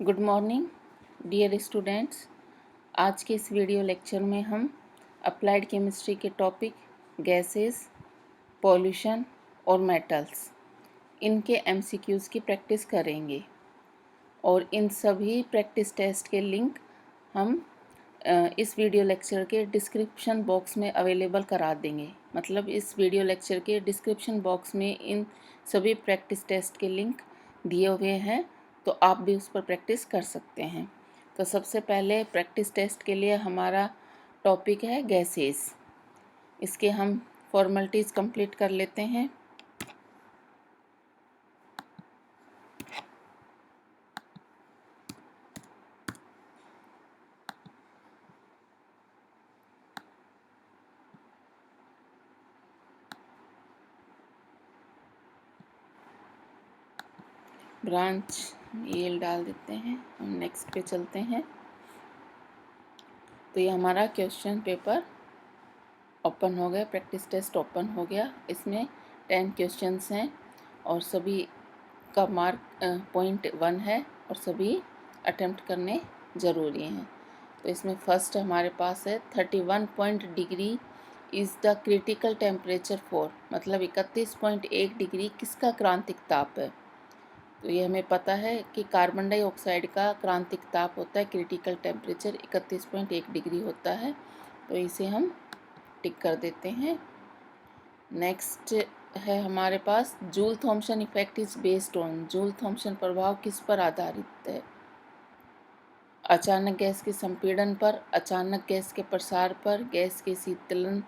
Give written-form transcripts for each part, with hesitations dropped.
Good morning dear students. आज के इस वीडियो लेक्चर में हम अप्लाइड केमिस्ट्री के टॉपिक गैसेस, पॉल्यूशन और मेटल्स इनके एमसीक्यूज़ की प्रैक्टिस करेंगे और इन सभी प्रैक्टिस टेस्ट के लिंक हम इस वीडियो लेक्चर के डिस्क्रिप्शन बॉक्स में अवेलेबल करा देंगे। मतलब इस वीडियो लेक्चर के डिस्क्रिप्शन बॉक्स में इन सभी प्रैक्टिस टेस्ट के लिंक दिए हुए हैं, तो आप भी उस पर प्रैक्टिस कर सकते हैं। तो सबसे पहले प्रैक्टिस टेस्ट के लिए हमारा टॉपिक है गैसेस। इसके हम फॉर्मेलिटीज़ कंप्लीट कर लेते हैं। ब्रांच येल डाल देते हैं। हम नेक्स्ट पे चलते हैं। तो ये हमारा क्वेश्चन पेपर ओपन हो गया, प्रैक्टिस टेस्ट ओपन हो गया। इसमें 10 क्वेश्चंस हैं और सभी का मार्क .1 है और सभी अटेम्प्ट करने ज़रूरी हैं। तो इसमें फर्स्ट हमारे पास है 31 degree is the critical temperature for, मतलब 31.1 डिग्री किसका क्रांतिक ताप है। तो ये हमें पता है कि कार्बन डाइऑक्साइड का क्रांतिक ताप होता है, क्रिटिकल टेम्परेचर 31.1 डिग्री होता है। तो इसे हम टिक कर देते हैं। नेक्स्ट है हमारे पास Joule Thomson effect is based on, Joule Thomson प्रभाव किस पर आधारित है। अचानक गैस के संपीड़न पर, अचानक गैस के प्रसार पर, गैस के शीतलन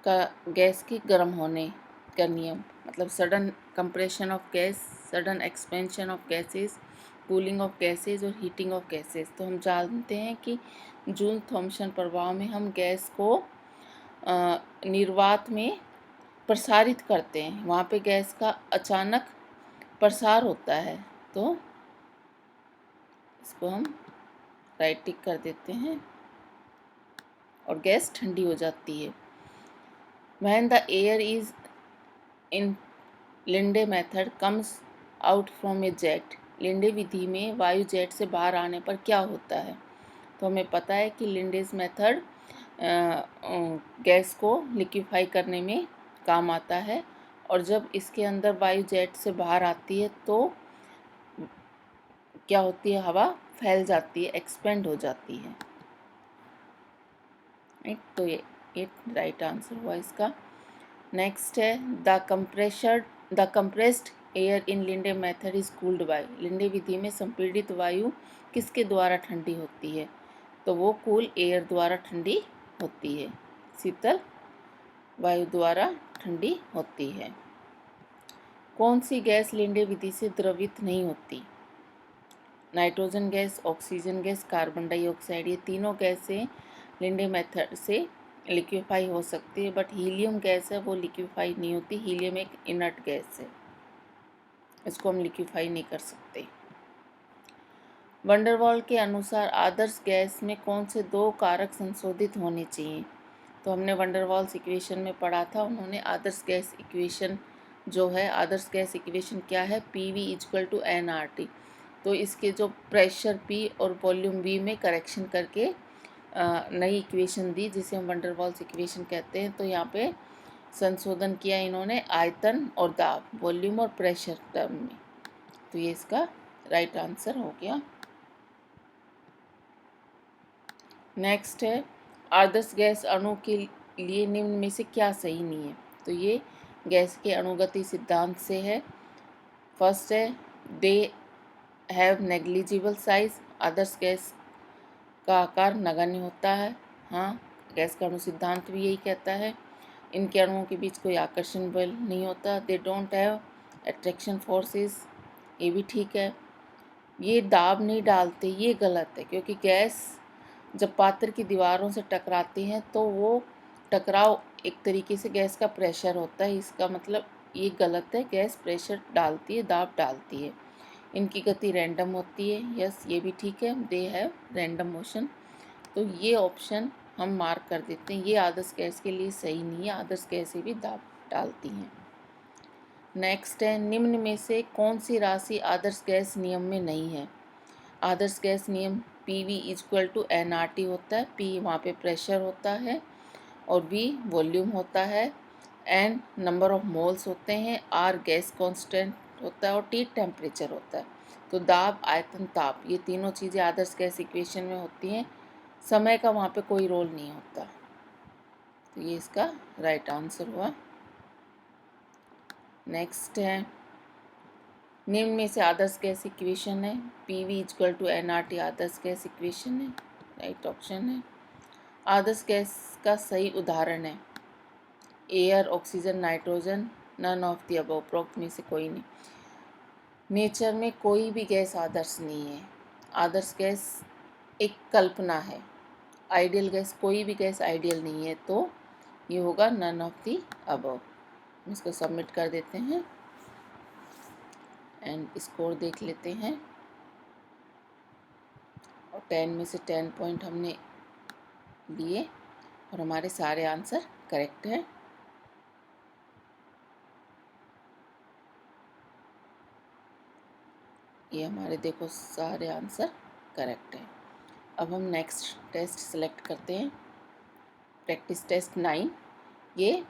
का, गैस के गर्म होने का नियम, मतलब sudden compression of gas, sudden expansion of gases, cooling of gases और हीटिंग ऑफ गैसेस। तो हम जानते हैं कि जूल थॉम्सन प्रभाव में हम गैस को निर्वात में प्रसारित करते हैं, वहाँ पे गैस का अचानक प्रसार होता है। तो इसको हम राइट टिक कर देते हैं और गैस ठंडी हो जाती है। When the air is in Linde method comes out from a jet, Linde विधि में वायु जेट से बाहर आने पर क्या होता है। तो हमें पता है कि लिंडेज मेथड गैस को लिक्विफाई करने में काम आता है, और जब इसके अंदर वायु जेट से बाहर आती है तो क्या होती है, हवा फैल जाती है, एक्सपेंड हो जाती है। राइट, तो ये राइट आंसर हुआ इसका। नेक्स्ट है the compressed air in Linde method is cooled by, Linde विधि में संपीड़ित वायु किसके द्वारा ठंडी होती है। तो वो कूल एयर द्वारा ठंडी होती है, शीतल वायु द्वारा ठंडी होती है। कौन सी गैस लिंडे विधि से द्रवित नहीं होती। Nitrogen gas, oxygen gas, carbon dioxide, ये तीनों गैसें लिंडे मेथड से लिक्विफाई हो सकती है, बट हीलियम गैस है वो लिक्विफाई नहीं होती। हीलियम एक इनर्ट गैस है, इसको हम लिक्विफाई नहीं कर सकते। वंडरवॉल के अनुसार आदर्श गैस में कौन से दो कारक संशोधित होने चाहिए। तो हमने वंडरवॉल्स इक्वेशन में पढ़ा था, उन्होंने आदर्श गैस इक्वेशन जो है, आदर्श गैस इक्वेशन क्या है, PV = nRT। तो इसके जो प्रेशर P और वॉल्यूम V में करेक्शन करके नई इक्वेशन दी, जिसे हम वंडरवॉल्स इक्वेशन कहते हैं। तो यहाँ पे संशोधन किया इन्होंने आयतन और दाब, वॉल्यूम और प्रेशर टर्म में। तो ये इसका राइट आंसर हो गया। नेक्स्ट है आदर्श गैस अणु के लिए निम्न में से क्या सही नहीं है। तो ये गैस के अणुगति सिद्धांत से है। फर्स्ट है they have negligible size, Adarsh gas का आकार नगण्य होता है। हाँ, गैस का अणु सिद्धांत भी यही कहता है। इनके अणुओं के बीच कोई आकर्षण बल नहीं होता। They don't have attraction forces, ये भी ठीक है। ये दाब नहीं डालते, ये गलत है, क्योंकि गैस जब पात्र की दीवारों से टकराती हैं तो वो टकराव एक तरीके से गैस का प्रेशर होता है। इसका मतलब ये गलत है, गैस प्रेशर डालती है, दाब डालती है। इनकी गति रैंडम होती है, यस ये भी ठीक है, दे हैव रैंडम मोशन। तो ये ऑप्शन हम मार्क कर देते हैं, ये आदर्श गैस के लिए सही नहीं है, आदर्श गैसें भी दाब डालती हैं। नेक्स्ट है निम्न में से कौन सी राशि आदर्श गैस नियम में नहीं है। आदर्श गैस नियम PV इक्वल टू nRT होता है। P वहाँ पे प्रेशर होता है और V वॉल्यूम होता है, N नंबर ऑफ मोल्स होते हैं, R गैस कांस्टेंट होता है और T टेम्परेचर होता है। तो दाब, आयतन, ताप, ये तीनों चीज़ें आदर्श गैस इक्वेशन में होती हैं। समय का वहाँ पे कोई रोल नहीं होता। तो ये इसका राइट आंसर हुआ। नेक्स्ट है, निम्न में से आदर्श गैस इक्वेशन है। PV इक्वल टू nRT आदर्श गैस इक्वेशन है, राइट ऑप्शन है। आदर्श गैस का सही उदाहरण है air, oxygen, nitrogen, none of the above, उपरोक्त में से कोई नहीं। नेचर में कोई भी गैस आदर्श नहीं है। आदर्श गैस एक कल्पना है। आइडियल गैस, कोई भी गैस आइडियल नहीं है, तो ये होगा नन ऑफ द अबव। इसको सबमिट कर देते हैं एंड स्कोर देख लेते हैं। और 10 में से 10 पॉइंट हमने लिए और हमारे सारे आंसर करेक्ट हैं। ये हमारे देखो सारे आंसर करेक्ट हैं। अब हम नेक्स्ट टेस्ट सेलेक्ट करते हैं, प्रैक्टिस टेस्ट 9। ये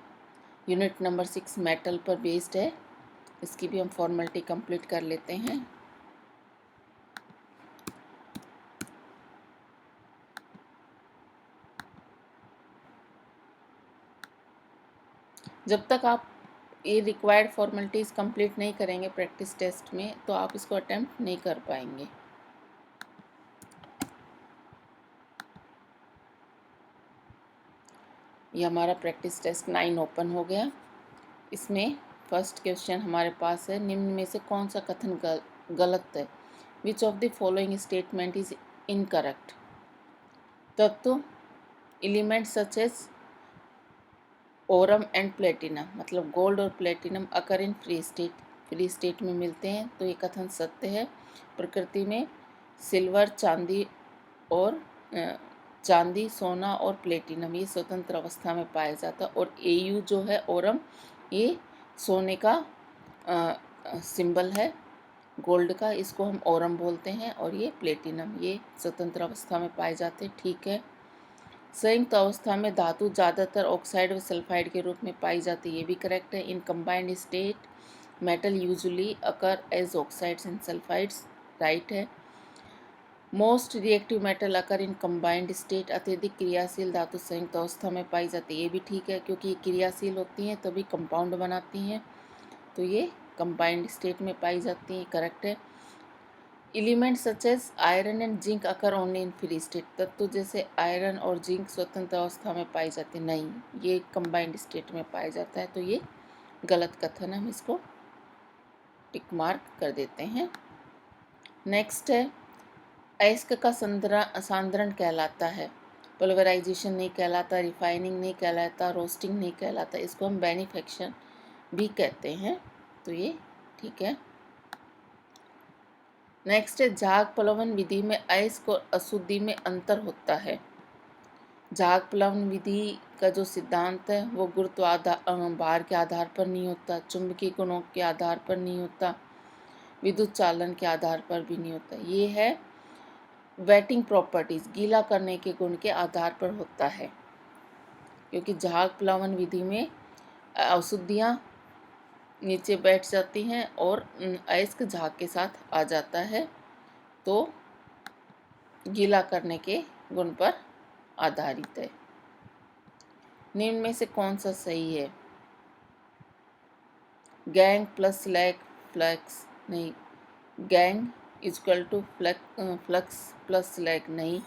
यूनिट नंबर 6 मेटल पर बेस्ड है। इसकी भी हम फॉर्मेलिटी कंप्लीट कर लेते हैं। जब तक आप ये रिक्वायर्ड फॉर्मेलिटीज़ कंप्लीट नहीं करेंगे प्रैक्टिस टेस्ट में, तो आप इसको अटेम्प्ट नहीं कर पाएंगे। ये हमारा प्रैक्टिस टेस्ट 9 ओपन हो गया। इसमें फर्स्ट क्वेश्चन हमारे पास है, निम्न में से कौन सा कथन गलत है? Which of the following statement is incorrect? तत्व, element such as aurum and platinum, मतलब गोल्ड और platinum occur in free state में मिलते हैं, तो ये कथन सत्य है। प्रकृति में सिल्वर, चांदी, सोना और प्लेटिनम ये स्वतंत्र अवस्था में पाया जाता है। और AU जो है ओरम, ये सोने का सिंबल है, गोल्ड का, इसको हम ओरम बोलते हैं। और ये प्लेटिनम, ये स्वतंत्र अवस्था में पाए जाते हैं। ठीक है। संयुक्त अवस्था में धातु ज़्यादातर ऑक्साइड व सल्फाइड के रूप में पाई जाती है, ये भी करेक्ट है। In combined state metal usually occur as oxides and sulphides, right है। Most reactive metal occur in combined state, अत्यधिक क्रियाशील धातु संयुक्त अवस्था में पाई जाती है, ये भी ठीक है, क्योंकि ये क्रियाशील होती हैं तभी कंपाउंड बनाती हैं, तो ये कंबाइंड स्टेट में पाई जाती हैं, करेक्ट है। Element such as iron and zinc occur only in free state, तत्व जैसे आयरन और जिंक स्वतंत्र अवस्था में पाई जाती, नहीं, ये कंबाइंड स्टेट में पाया जाता है, तो ये गलत कथन है, हम इसको टिक मार्क कर देते हैं। नेक्स्ट है, अयस्क का सांद्रण कहलाता है, पोलराइजेशन नहीं कहलाता, रिफाइनिंग नहीं कहलाता, रोस्टिंग नहीं कहलाता, इसको हम बेनिफेक्शन भी कहते हैं, तो ये ठीक है। नेक्स्ट है, झाग प्लवन विधि में अयस्क और अशुद्धि में अंतर होता है। झाग प्लवन विधि का जो सिद्धांत है वो गुरुत्वाधार भार के आधार पर नहीं होता, चुंबकीय गुणों के आधार पर नहीं होता, विद्युत चालन के आधार पर भी नहीं होता। ये है वेटिंग प्रॉपर्टीज, गीला करने के गुण के आधार पर होता है, क्योंकि झाग प्लवन विधि में अशुद्धियाँ नीचे बैठ जाती हैं और अयस्क झाग के साथ आ जाता है, तो गीला करने के गुण पर आधारित है। निम्न में से कौन सा सही है? गैंग प्लस स्लैग फ्लक्स, नहीं। Gangue equal to flux plus slag, नहीं।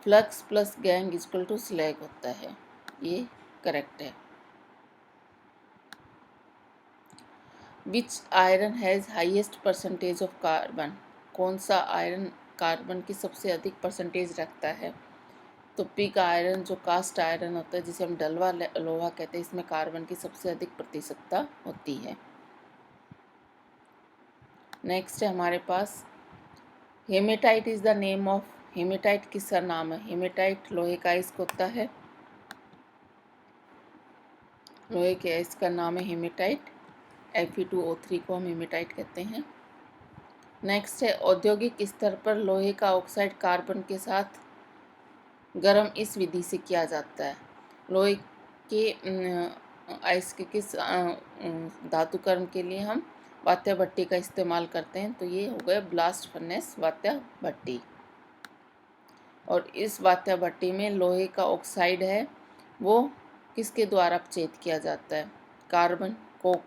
Flux plus gangue equal to slag होता है, ये करेक्ट है। Which iron has highest percentage of carbon, कौन सा आयरन कार्बन की सबसे अधिक परसेंटेज रखता है? तो पिग आयरन, जो कास्ट आयरन होता है जिसे हम डलवा लोहा कहते हैं, इसमें कार्बन की सबसे अधिक प्रतिशतता होती है। नेक्स्ट है हमारे पास, hematite is the name of, hematite किसका नाम है? हेमेटाइट लोहे का अयस्क होता है, लोहे के अयस्क का नाम है हेमेटाइट। Fe2O3 को हम हेमेटाइट कहते हैं। नेक्स्ट है औद्योगिक स्तर पर लोहे का ऑक्साइड कार्बन के साथ गर्म इस विधि से किया जाता है। लोहे के अयस्क के धातुकर्म के लिए हम वात्या भट्टी का इस्तेमाल करते हैं। तो ये हो गया ब्लास्ट फर्नेस वात्या भट्टी। और इस वात्या भट्टी में लोहे का ऑक्साइड है वो किसके द्वारा अपचेत किया जाता है? Carbon Coke.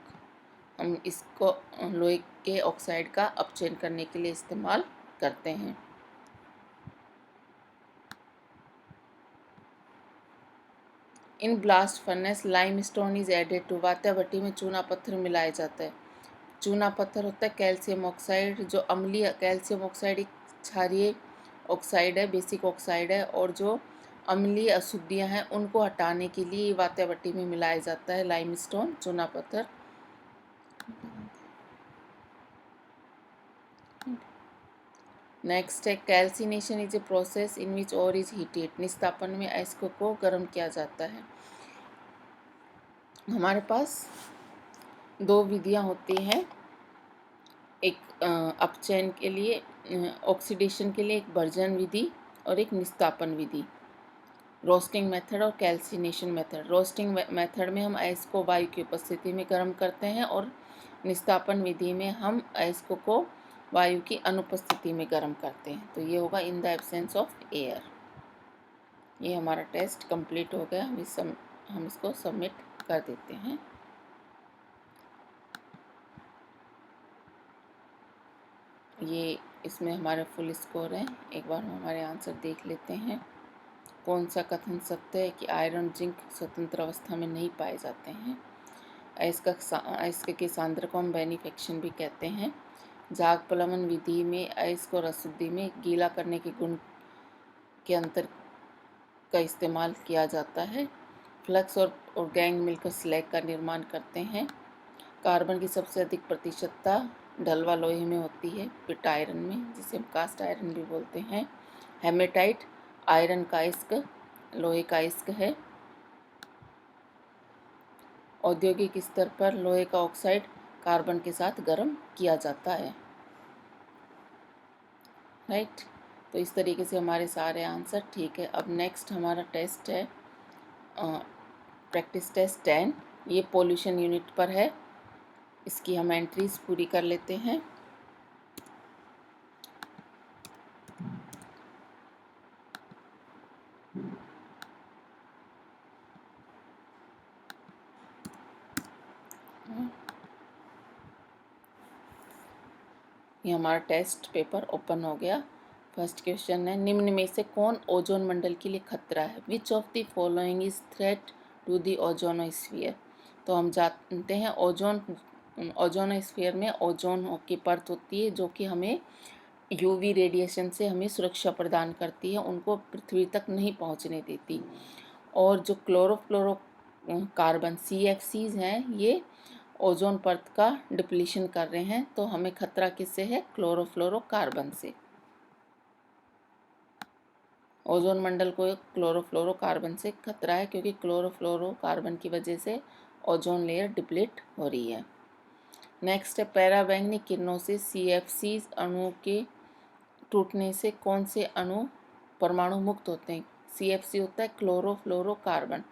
हम इसको लोहे के ऑक्साइड का अपचयन करने के लिए इस्तेमाल करते हैं। In blast furnace limestone is added to. वात्या भट्टी में चूना पत्थर मिलाया जाता है। चूना पत्थर होता है कैल्शियम ऑक्साइड, जो अम्लीय कैल्शियम ऑक्साइड एक क्षारीय ऑक्साइड है, बेसिक ऑक्साइड है, और जो अम्लीय अशुद्धियाँ हैं उनको हटाने के लिए वात्या भट्टी में मिलाया जाता है लाइमस्टोन चूना पत्थर। नेक्स्ट है calcination is a process in which ore is heated. निस्तापन में अयस्क को गर्म किया जाता है। हमारे पास दो विधियां होती हैं, एक अपचयन के लिए ऑक्सीडेशन के लिए एक भर्जन विधि और एक निस्तापन विधि, रोस्टिंग मेथड और कैल्सिनेशन मेथड। रोस्टिंग मेथड में हम अयस्क को वायु की उपस्थिति में गर्म करते हैं और निस्तापन विधि में हम अयस्क को वायु की अनुपस्थिति में गर्म करते हैं। तो ये होगा in the absence of air. ये हमारा टेस्ट कंप्लीट हो गया। हम इसको सबमिट कर देते हैं। ये इसमें हमारे फुल स्कोर है। एक बार हम हमारे आंसर देख लेते हैं। कौन सा कथन सत्य है कि आयरन जिंक स्वतंत्र अवस्था में नहीं पाए जाते हैं? अयस्क के सांद्र को हम बेनिफेक्शन भी कहते हैं। झाग प्लवन विधि में अयस्क और अशुद्धि में गीला करने के गुण के अंतर का इस्तेमाल किया जाता है। फ्लक्स और गैंग मिलकर स्लैग का निर्माण करते हैं। कार्बन की सबसे अधिक प्रतिशतता ढलवा लोहे में होती है, पिट आयरन में, जिसे हम कास्ट आयरन भी बोलते हैं। हेमेटाइट आयरन का अयस्क लोहे का अयस्क है। औद्योगिक स्तर पर लोहे का ऑक्साइड कार्बन के साथ गर्म किया जाता है। राइट। तो इस तरीके से हमारे सारे आंसर ठीक है। अब नेक्स्ट हमारा टेस्ट है प्रैक्टिस टेस्ट 10। ये पोल्यूशन यूनिट पर है। इसकी हम एंट्रीज पूरी कर लेते हैं। ये हमारा टेस्ट पेपर ओपन हो गया। फर्स्ट क्वेश्चन है, निम्न में से कौन ओजोन मंडल के लिए खतरा है? Which of the following is threat to the ozonosphere? तो हम जानते हैं ओजोनोस्फीयर में ओजोन की परत होती है जो कि हमें यूवी रेडिएशन से हमें सुरक्षा प्रदान करती है, उनको पृथ्वी तक नहीं पहुंचने देती। और जो क्लोरोफ्लोरो कार्बन CFCs हैं ये ओजोन परत का डिप्लीशन कर रहे हैं। तो हमें खतरा किससे है? क्लोरोफ्लोरोकार्बन से। ओजोन मंडल को क्लोरोफ्लोरोकार्बन से खतरा है क्योंकि क्लोरोफ्लोरोकार्बन की वजह से ओजोन लेयर डिप्लीट हो रही है। नेक्स्ट है, पैराबैंगनी किरणों से CFC अणुओं के टूटने से कौन से अणु परमाणु मुक्त होते हैं? CFC होता है क्लोरोफ्लोरोकार्बन।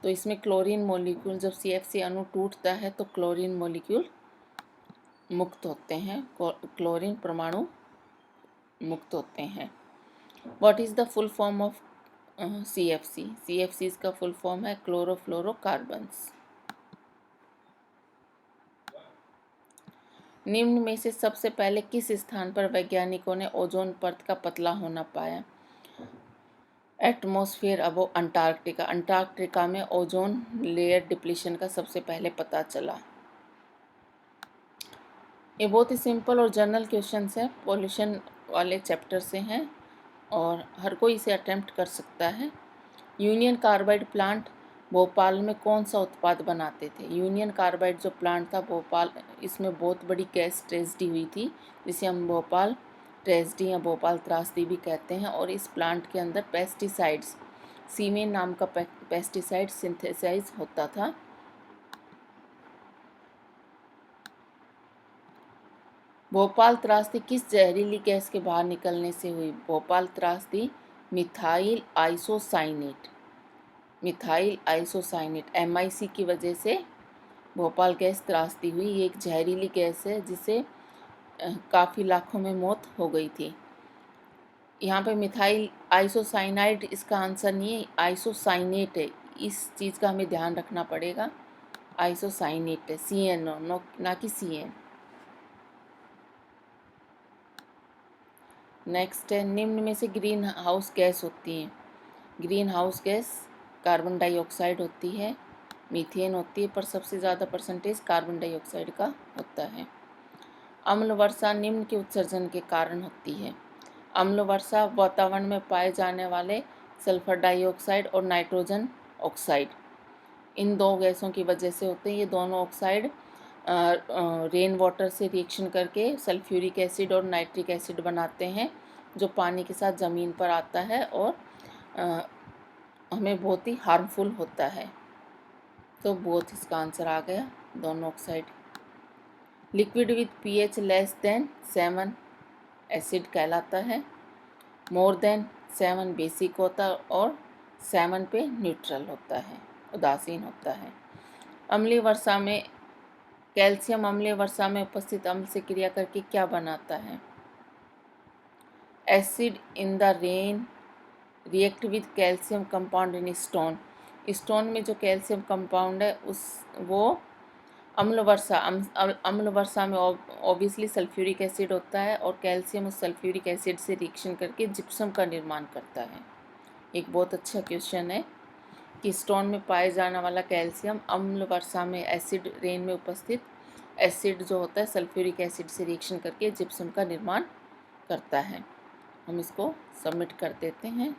तो इसमें क्लोरीन मॉलिक्यूल, जब CFC अणु टूटता है तो क्लोरीन मॉलिक्यूल मुक्त होते हैं, क्लोरीन परमाणु मुक्त होते हैं। What is the full form of CFC? CFC इसका फुल फॉर्म है क्लोरोफ्लोरोकार्बन्स। निम्न में से सबसे पहले किस स्थान पर वैज्ञानिकों ने ओजोन परत का पतला होना पाया? Atmosphere above Antarctica. अंटार्कटिका में ओजोन लेयर डिप्लीशन का सबसे पहले पता चला। ये बहुत ही सिंपल और जनरल क्वेश्चंस हैं, पॉल्यूशन वाले चैप्टर से हैं और हर कोई इसे अटेम्प्ट कर सकता है। यूनियन कार्बाइड प्लांट भोपाल में कौन सा उत्पाद बनाते थे? यूनियन कार्बाइड जो प्लांट था भोपाल, इसमें बहुत बड़ी गैस ट्रेजेडी हुई थी जिसे हम भोपाल ट्रेजेडी या भोपाल त्रासदी भी कहते हैं। और इस प्लांट के अंदर पेस्टिसाइड्स, सीमेन नाम का पेस्टिसाइड सिंथेसाइज होता था। भोपाल त्रासदी किस जहरीली गैस के बाहर निकलने से हुई? भोपाल त्रासदी methyl isocyanate, methyl isocyanate MIC की वजह से भोपाल गैस त्रासदी हुई। ये एक जहरीली गैस है जिससे काफ़ी लाखों में मौत हो गई थी। यहाँ पे मिथाइल आइसोसाइनाइड इसका आंसर नहीं है, आइसोसाइनेट है। इस चीज़ का हमें ध्यान रखना पड़ेगा। आइसोसाइनेट है, CN ना कि CN। नेक्स्ट है, निम्न में से ग्रीन हाउस गैस होती है। Green house gas carbon dioxide होती है, मीथेन होती है, पर सबसे ज़्यादा परसेंटेज कार्बन डाइऑक्साइड का होता है। अम्ल वर्षा निम्न के उत्सर्जन के कारण होती है। अम्ल वर्षा वातावरण में पाए जाने वाले सल्फर डाइऑक्साइड और नाइट्रोजन ऑक्साइड, इन दो गैसों की वजह से होते हैं। ये दोनों ऑक्साइड रेन वाटर से रिएक्शन करके सल्फ्यूरिक एसिड और नाइट्रिक एसिड बनाते हैं, जो पानी के साथ ज़मीन पर आता है और हमें बहुत ही हार्मफुल होता है। तो बोथ इसका आंसर आ गया, दोनों oxide. Liquid with pH less than 7 acid कहलाता है, मोर देन 7 बेसिक होता है और 7 पे न्यूट्रल होता है, उदासीन होता है। अम्लीय वर्षा में कैल्शियम अम्लीय वर्षा में उपस्थित अम्ल से क्रिया करके क्या बनाता है? Acid in the rain react with calcium compound in stone. Stone में जो कैल्शियम कंपाउंड है वो अम्ल वर्षा में ऑब्वियसली सल्फ्यूरिक एसिड होता है और कैल्शियम उस सल्फ्यूरिक एसिड से रिएक्शन करके जिप्सम का निर्माण करता है। एक बहुत अच्छा क्वेश्चन है कि स्टोन में पाए जाने वाला कैल्शियम अम्ल वर्षा में एसिड रेन में उपस्थित एसिड जो होता है सल्फ्यूरिक एसिड से रिएक्शन करके जिप्सम का निर्माण करता है। हम इसको सबमिट कर देते हैं।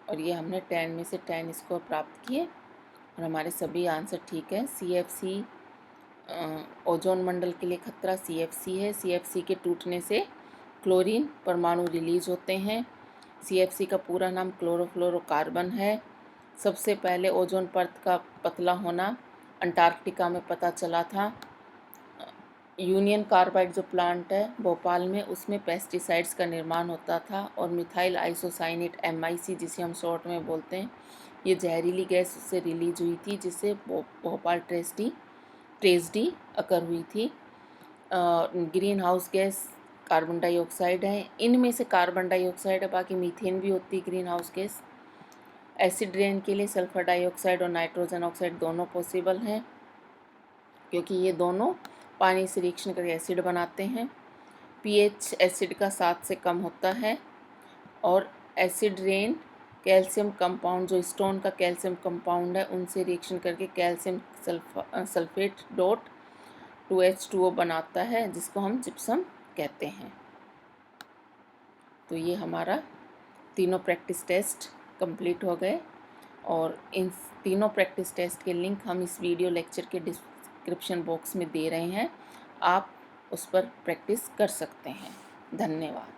और ये हमने 10 में से 10 स्कोर प्राप्त किए और हमारे सभी आंसर ठीक है। CFC ओजोन मंडल के लिए खतरा CFC है। CFC के टूटने से क्लोरीन परमाणु रिलीज होते हैं। CFC का पूरा नाम क्लोरोफ्लोरोकार्बन है। सबसे पहले ओजोन परत का पतला होना अंटार्कटिका में पता चला था। यूनियन कार्बाइड जो प्लांट है भोपाल में, उसमें पेस्टिसाइड्स का निर्माण होता था। और मिथाइल आइसोसाइनेट MIC जिसे हम शॉर्ट में बोलते हैं, ये जहरीली गैस उससे रिलीज हुई थी जिससे भोपाल ट्रेजडी अकर हुई थी। Green house gas carbon dioxide है, इनमें से कार्बन डाइऑक्साइड है, बाकी मीथेन भी होती है green house gas. Acid rain के लिए सल्फर डाइऑक्साइड और नाइट्रोजन ऑक्साइड दोनों पॉसिबल हैं क्योंकि ये दोनों पानी से रिएक्शन करके एसिड बनाते हैं। pH एसिड का 7 से कम होता है और एसिड रेन कैल्शियम कंपाउंड जो स्टोन का कैल्शियम कंपाउंड है उनसे रिएक्शन करके कैल्शियम सल्फेट डॉट 2H2O बनाता है जिसको हम जिप्सम कहते हैं। तो ये हमारा तीनों प्रैक्टिस टेस्ट कंप्लीट हो गए और इन तीनों प्रैक्टिस टेस्ट के लिंक हम इस वीडियो लेक्चर के डिस्क्रिप्शन बॉक्स में दे रहे हैं, आप उस पर प्रैक्टिस कर सकते हैं। धन्यवाद।